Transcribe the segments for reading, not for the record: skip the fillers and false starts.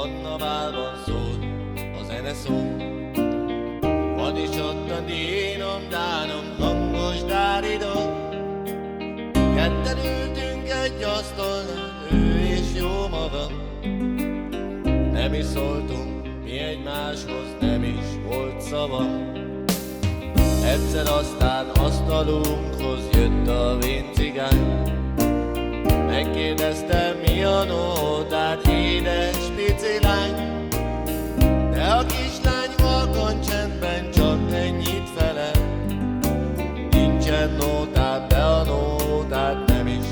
Anna válban szól a zene szó. Van is ott a dínom, dánom, hangos dáridon. Ketten ültünk egy asztalnál, ő és jó magam. Nem is szóltunk mi egymáshoz, nem is volt szavam. Egyszer aztán asztalunkhoz jött a vén cigány. Megkérdeztem, mi a nótád, édes pici lány. De a kislány halkan csendben csak ennyit felel: nincsen nótád, de a nótát nem is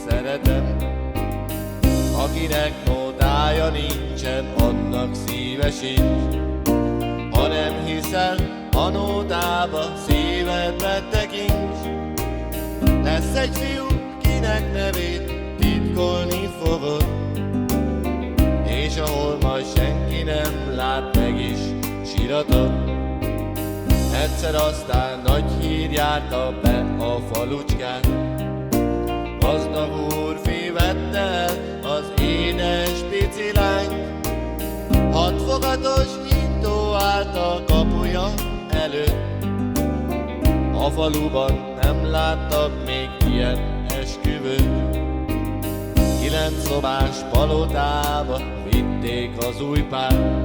szeretem. Akinek nótája nincsen, annak szíve sincs. Ha nem hiszel a nótába, szívedbe tekints. Lesz egy fiú, kinek nevét titkolni fogod, és ahol majd senki nem lát, meg is síratod. Egyszer aztán nagy hír járta be a falucskát. Gazdag úrfi vette el az édes pici lányt. 6 fogatos hintó állt a kapuja előtt. A faluban nem láttak még ilyen esküvőt. 9 szobás palotába vitték az új pár.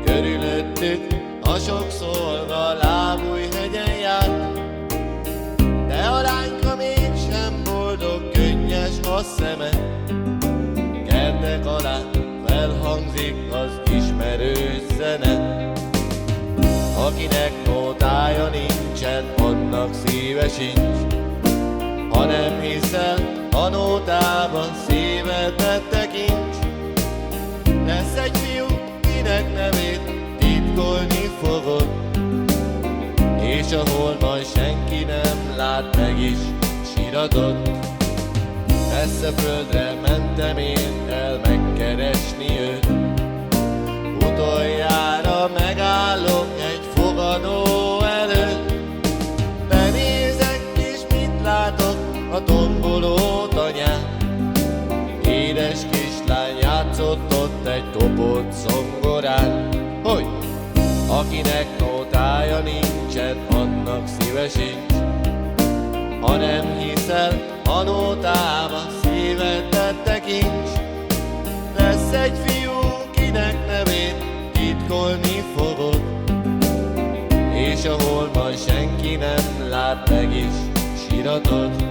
Körülöttük a sok szolga lábújhegyen járt. De a lányka mégsem boldog, könnyes a szeme. Kertek alá felhangzik az ismerős zene. Akinek nótája nincsen, annak szíve sincs. Ha nem hiszel a nótába, szívedbe tekints. Lesz egy fiú, kinek nevét titkolni fogod, és ahol majd senki nem lát, meg is síratod. Messze földre mentem én el megkeresni őt. Utoljára megállok egy fogadó előtt. Benézek és mit látok? A tomboló tanyán. Édes kislány játszott ott egy kopott zongorán. Hogy? Akinek nótája nincsen, annak szíve sincs. Ha nem hiszel a nótába, szívedbe tekints. Lesz egy fiú, kinek nevét titkolni fogod, és ahol majd senki nem lát, meg is síratod.